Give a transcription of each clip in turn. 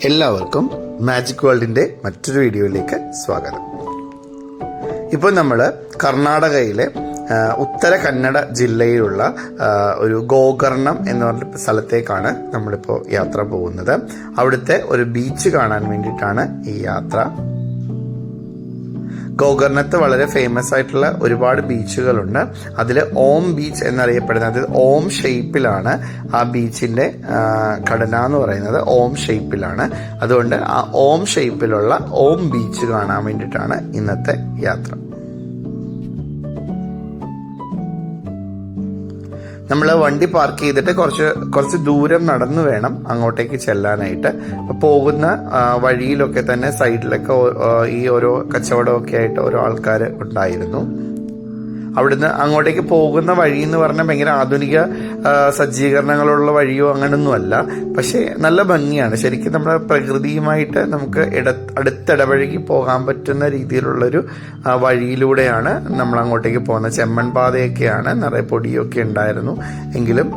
എല്ലാവർക്കും മാജിക് വേൾഡിൻ്റെ മറ്റൊരു വീഡിയോയിലേക്ക് സ്വാഗതം. ഇപ്പോൾ നമ്മൾ കർണാടകയിലെ ഉത്തര കന്നഡ ജില്ലയിലുള്ള ഒരു ഗോകർണം എന്ന് പറഞ്ഞ സ്ഥലത്തേക്കാണ് നമ്മളിപ്പോൾ യാത്ര പോകുന്നത്. അവിടുത്തെ ഒരു ബീച്ച് കാണാൻ വേണ്ടിയിട്ടാണ് ഈ യാത്ര. ഗോകർണത്ത് വളരെ ഫേമസ് ആയിട്ടുള്ള ഒരുപാട് ബീച്ചുകളുണ്ട്. അതിൽ ഓം ബീച്ച് എന്നറിയപ്പെടുന്നത്, ഓം ഷേപ്പിലാണ് ആ ബീച്ചിൻ്റെ ഘടന എന്ന് പറയുന്നത്, ഓം ഷേപ്പിലാണ്. അതുകൊണ്ട് ആ ഓം ഷേപ്പിലുള്ള ഓം ബീച്ച് കാണാൻ വേണ്ടിയിട്ടാണ് ഇന്നത്തെ യാത്ര. നമ്മൾ വണ്ടി പാർക്ക് ചെയ്തിട്ട് കുറച്ച് ദൂരം നടന്നു വേണം അങ്ങോട്ടേക്ക് ചെല്ലാനായിട്ട്. പോകുന്ന വഴിയിലൊക്കെ തന്നെ സൈഡിലൊക്കെ ഈ ഓരോ കച്ചവടമൊക്കെ ആയിട്ട് ഓരോ ആൾക്കാർ ഉണ്ടായിരുന്നു. അവിടുന്ന് അങ്ങോട്ടേക്ക് പോകുന്ന വഴി എന്ന് പറഞ്ഞാൽ ഭയങ്കര ആധുനിക സജ്ജീകരണങ്ങളുള്ള വഴിയോ അങ്ങനൊന്നുമല്ല. പക്ഷേ നല്ല ഭംഗിയാണ്. ശരിക്കും നമ്മുടെ പ്രകൃതിയുമായിട്ട് നമുക്ക് അടുത്തിടപഴകി പോകാൻ പറ്റുന്ന രീതിയിലുള്ളൊരു വഴിയിലൂടെയാണ് നമ്മൾ അങ്ങോട്ടേക്ക് പോകുന്നത്. ചെമ്മൺ പാതയൊക്കെയാണ്, നിറയെ പൊടിയൊക്കെ ഉണ്ടായിരുന്നു. എങ്കിലും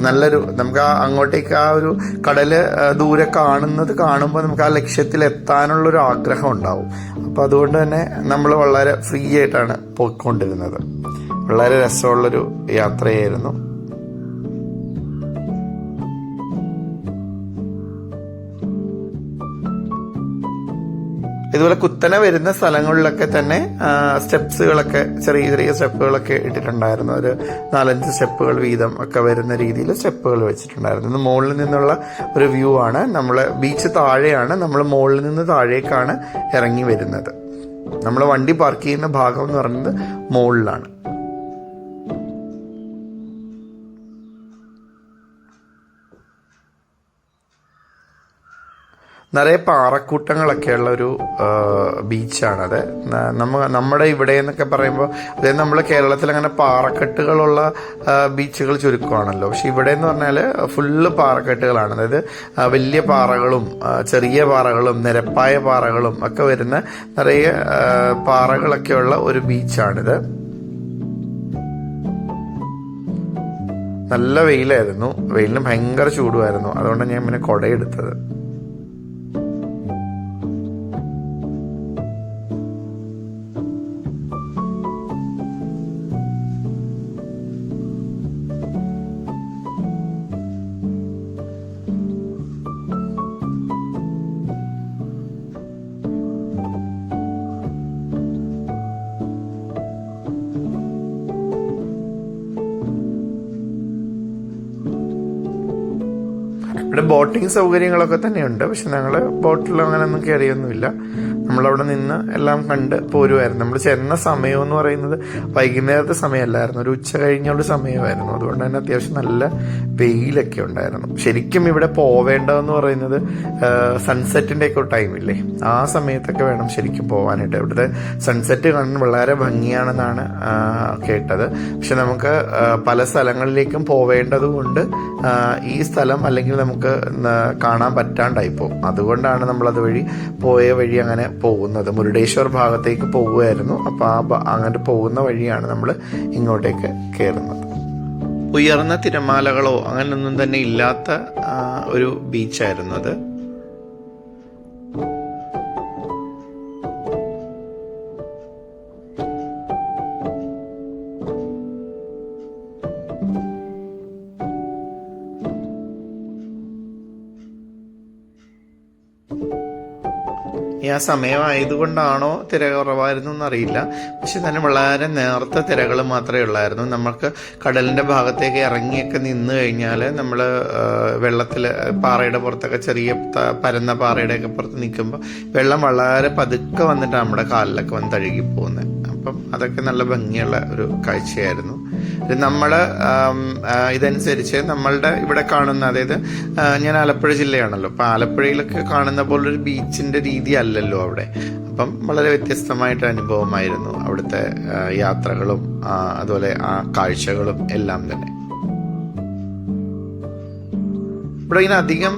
നല്ലൊരു നമുക്ക് അങ്ങോട്ടേക്ക് ആ ഒരു കടല് ദൂരെ കാണുമ്പോൾ നമുക്ക് ആ ലക്ഷ്യത്തിൽ എത്താനുള്ളൊരു ആഗ്രഹം ഉണ്ടാവും. അപ്പം അതുകൊണ്ട് തന്നെ നമ്മൾ വളരെ ഫ്രീ ആയിട്ടാണ് പോയിക്കൊണ്ടിരുന്നത്. വളരെ രസമുള്ളൊരു യാത്രയായിരുന്നു. ഇതുപോലെ കുത്തനെ വരുന്ന സ്ഥലങ്ങളിലൊക്കെ തന്നെ സ്റ്റെപ്സുകളൊക്കെ ചെറിയ സ്റ്റെപ്പുകളൊക്കെ ഇട്ടിട്ടുണ്ടായിരുന്നു. ഒരു 4-5 സ്റ്റെപ്പുകൾ വീതം ഒക്കെ വരുന്ന രീതിയിൽ സ്റ്റെപ്പുകൾ വെച്ചിട്ടുണ്ടായിരുന്നു. ഇത് മുകളിൽ നിന്നുള്ള ഒരു വ്യൂ ആണ്. നമ്മൾ ബീച്ച് താഴെയാണ്, നമ്മൾ മുകളിൽ നിന്ന് താഴേക്കാണ് ഇറങ്ങി വരുന്നത്. നമ്മൾ വണ്ടി പാർക്ക് ചെയ്യുന്ന ഭാഗം എന്ന് പറയുന്നത് മുകളിലാണ്. നിറയെ പാറക്കൂട്ടങ്ങളൊക്കെയുള്ള ഒരു ബീച്ചാണത്. നമ്മുടെ ഇവിടെ എന്നൊക്കെ പറയുമ്പോൾ അതായത് നമ്മൾ കേരളത്തിൽ അങ്ങനെ പാറക്കെട്ടുകളുള്ള ബീച്ചുകൾ ചുരുക്കമാണല്ലോ. പക്ഷെ ഇവിടെ എന്ന് പറഞ്ഞാൽ ഫുള്ള് പാറക്കെട്ടുകളാണ്. അതായത് വലിയ പാറകളും ചെറിയ പാറകളും നിരപ്പായ പാറകളും ഒക്കെ വരുന്ന നിറയെ പാറകളൊക്കെയുള്ള ഒരു ബീച്ചാണിത്. നല്ല വെയിലായിരുന്നു. വെയിലിന് ഭയങ്കര ചൂടുമായിരുന്നു. അതുകൊണ്ടാണ് ഞാൻ പിന്നെ കുടയെടുത്തത്. ഇവിടെ ബോട്ടിങ് സൗകര്യങ്ങളൊക്കെ തന്നെയുണ്ട്. പക്ഷെ ഞങ്ങൾ ബോട്ടിൽ അങ്ങനെയൊന്നും കയറിയൊന്നുമില്ല. നമ്മളവിടെ നിന്ന് എല്ലാം കണ്ട് പോരുമായിരുന്നു. നമ്മൾ ചെന്ന സമയം എന്ന് പറയുന്നത് വൈകുന്നേരത്തെ സമയമല്ലായിരുന്നു, ഒരു ഉച്ച കഴിഞ്ഞുള്ള സമയമായിരുന്നു. അതുകൊണ്ട് തന്നെ അത്യാവശ്യം നല്ല വെയിലൊക്കെ ഉണ്ടായിരുന്നു. ശരിക്കും ഇവിടെ പോവേണ്ടതെന്ന് പറയുന്നത് സൺസെറ്റിൻ്റെ ഒക്കെ ടൈമില്ലേ, ആ സമയത്തൊക്കെ വേണം ശരിക്കും പോകാനായിട്ട്. ഇവിടുത്തെ സൺസെറ്റ് കാണാൻ വളരെ ഭംഗിയാണെന്നാണ് കേട്ടത്. പക്ഷെ നമുക്ക് പല സ്ഥലങ്ങളിലേക്കും പോവേണ്ടതുകൊണ്ട് ഈ സ്ഥലം അല്ലെങ്കിൽ നമുക്ക് കാണാൻ പറ്റാണ്ടായി പോകും. അതുകൊണ്ടാണ് നമ്മളത് പോയ വഴി അങ്ങനെ പോകുന്നത്. മുരുടേശ്വർ ഭാഗത്തേക്ക് പോകുമായിരുന്നു. അപ്പോൾ അങ്ങനെ പോകുന്ന വഴിയാണ് നമ്മൾ ഇങ്ങോട്ടേക്ക് കയറുന്നത്. ഉയർന്ന തിരമാലകളോ അങ്ങനെയൊന്നും തന്നെ ഇല്ലാത്ത ഒരു ബീച്ചായിരുന്നു അത്. ആ സമയമായതുകൊണ്ടാണോ തിര കുറവായിരുന്നു എന്നറിയില്ല. പക്ഷെ തന്നെ വളരെ നേർത്ത തിരകൾ മാത്രമേ ഉള്ളായിരുന്നു. നമുക്ക് കടലിൻ്റെ ഭാഗത്തേക്ക് ഇറങ്ങിയൊക്കെ നിന്ന് കഴിഞ്ഞാൽ നമ്മൾ വെള്ളത്തിൽ പാറയുടെ പുറത്തൊക്കെ ചെറിയ പരന്ന പാറയുടെയൊക്കെ പുറത്ത് നിൽക്കുമ്പോൾ വെള്ളം വളരെ പതുക്കെ വന്നിട്ട് നമ്മുടെ കാലിലൊക്കെ വന്ന് തഴുകി പോകുന്നത്. അപ്പം അതൊക്കെ നല്ല ഭംഗിയുള്ള ഒരു കാഴ്ചയായിരുന്നു. നമ്മൾ ഇതനുസരിച്ച് നമ്മളുടെ ഇവിടെ കാണുന്ന, അതായത് ഞാൻ ആലപ്പുഴ ജില്ലയാണല്ലോ, അപ്പം ആലപ്പുഴയിലൊക്കെ കാണുന്ന പോലൊരു ബീച്ചിൻ്റെ രീതി അല്ലല്ലോ അവിടെ. അപ്പം വളരെ വ്യത്യസ്തമായിട്ട് അനുഭവമായിരുന്നു അവിടുത്തെ യാത്രകളും അതുപോലെ ആ കാഴ്ചകളും എല്ലാം തന്നെ. ഇവിടെ ഇങ്ങനെ അധികം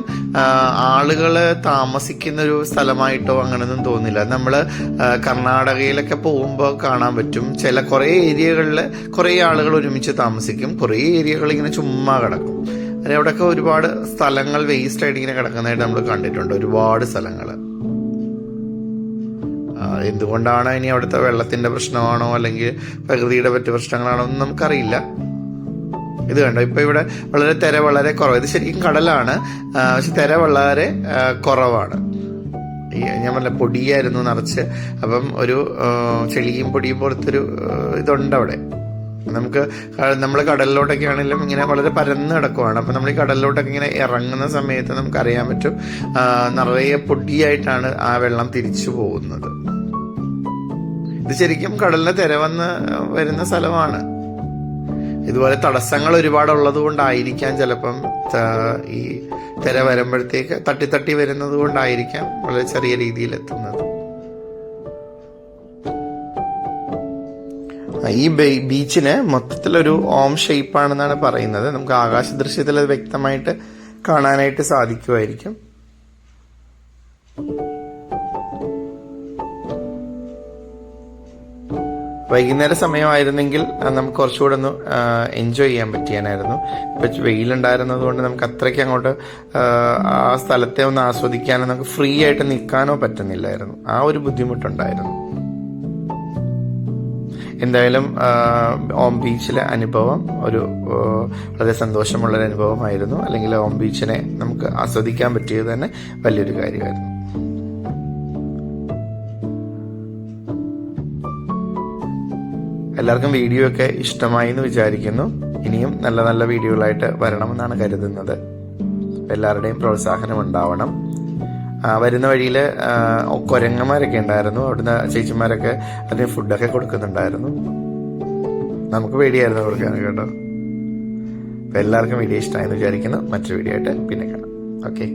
ആളുകൾ താമസിക്കുന്ന ഒരു സ്ഥലമായിട്ടോ അങ്ങനെയൊന്നും തോന്നില്ല. നമ്മൾ കർണാടകയിലൊക്കെ പോകുമ്പോൾ കാണാൻ പറ്റും, കുറേ ഏരിയകളിൽ കുറേ ആളുകൾ ഒരുമിച്ച് താമസിക്കും, കുറേ ഏരിയകൾ ഇങ്ങനെ ചുമ്മാ കിടക്കും. അവിടെയൊക്കെ ഒരുപാട് സ്ഥലങ്ങൾ വേസ്റ്റ് ആയിട്ട് ഇങ്ങനെ കിടക്കുന്നതായിട്ട് നമ്മൾ കണ്ടിട്ടുണ്ട്, ഒരുപാട് സ്ഥലങ്ങൾ. എന്തുകൊണ്ടാണ് ഇനി അവിടുത്തെ വെള്ളത്തിന്റെ പ്രശ്നമാണോ അല്ലെങ്കിൽ പ്രകൃതിയുടെ മറ്റു പ്രശ്നങ്ങളാണോ എന്ന് നമുക്കറിയില്ല. ഇത് കണ്ടോ, ഇപ്പൊ ഇവിടെ തിര വളരെ കുറവ്. ഇത് ശരിക്കും കടലാണ്, പക്ഷെ തിര വളരെ കുറവാണ്. ഞാൻ പറഞ്ഞ പൊടിയായിരുന്നു നിറച്ച്. അപ്പം ഒരു ചെളിയും പൊടിയും പോലത്തൊരു ഇതുണ്ട് അവിടെ. നമ്മൾ കടലിലോട്ടൊക്കെ ആണെങ്കിലും ഇങ്ങനെ വളരെ പരന്ന് കിടക്കുവാണ്. അപ്പം നമ്മൾ ഈ കടലിലോട്ടൊക്കെ ഇങ്ങനെ ഇറങ്ങുന്ന സമയത്ത് നമുക്കറിയാൻ പറ്റും നിറയെ പൊടിയായിട്ടാണ് ആ വെള്ളം തിരിച്ചു പോകുന്നത്. ഇത് ശരിക്കും കടലിന് തിര വന്ന് വരുന്ന സ്ഥലമാണ്. ഇതുപോലെ തടസ്സങ്ങൾ ഒരുപാടുള്ളത് കൊണ്ടായിരിക്കാം ചിലപ്പം ഈ തിര വരുമ്പോഴത്തേക്ക് തട്ടി വരുന്നത് കൊണ്ടായിരിക്കാം വളരെ ചെറിയ രീതിയിൽ എത്തുന്നത്. ഈ ബീച്ചിന് മൊത്തത്തിലൊരു ഓം ഷേപ്പാണെന്നാണ് പറയുന്നത്. നമുക്ക് ആകാശ ദൃശ്യത്തിൽ അത് വ്യക്തമായിട്ട് കാണാനായിട്ട് സാധിക്കുമായിരിക്കും. വൈകുന്നേര സമയമായിരുന്നെങ്കിൽ നമുക്ക് കുറച്ചുകൂടെ ഒന്ന് എൻജോയ് ചെയ്യാൻ പറ്റിയാനായിരുന്നു. ഇപ്പം വെയിലുണ്ടായിരുന്നത് കൊണ്ട് നമുക്ക് അത്രയ്ക്ക് അങ്ങോട്ട് ആ സ്ഥലത്തെ ഒന്ന് ആസ്വദിക്കാനോ നമുക്ക് ഫ്രീ ആയിട്ട് നിൽക്കാനോ പറ്റുന്നില്ലായിരുന്നു. ആ ഒരു ബുദ്ധിമുട്ടുണ്ടായിരുന്നു. എന്തായാലും ഓം ബീച്ചിലെ അനുഭവം വളരെ സന്തോഷമുള്ളൊരു അനുഭവമായിരുന്നു. അല്ലെങ്കിൽ ഓം ബീച്ചിനെ നമുക്ക് ആസ്വദിക്കാൻ പറ്റിയത് തന്നെ വലിയൊരു കാര്യമായിരുന്നു. എല്ലാവർക്കും വീഡിയോ ഒക്കെ ഇഷ്ടമായി എന്ന് വിചാരിക്കുന്നു. ഇനിയും നല്ല നല്ല വീഡിയോകളായിട്ട് വരണമെന്നാണ് കരുതുന്നത്. എല്ലാവരുടെയും പ്രോത്സാഹനം ഉണ്ടാവണം. വരുന്ന വഴിയിൽ കുരങ്ങന്മാരൊക്കെ ഉണ്ടായിരുന്നു. അവിടുന്ന് ചേച്ചിമാരൊക്കെ അതിന് ഫുഡൊക്കെ കൊടുക്കുന്നുണ്ടായിരുന്നു. നമുക്ക് പേടിയായിരുന്നു കൊടുക്കാൻ കേട്ടോ. എല്ലാവർക്കും വീഡിയോ ഇഷ്ടമായെന്ന് വിചാരിക്കുന്നു. മറ്റൊരു വീഡിയോ ആയിട്ട് പിന്നെ കാണാം. ഓക്കെ.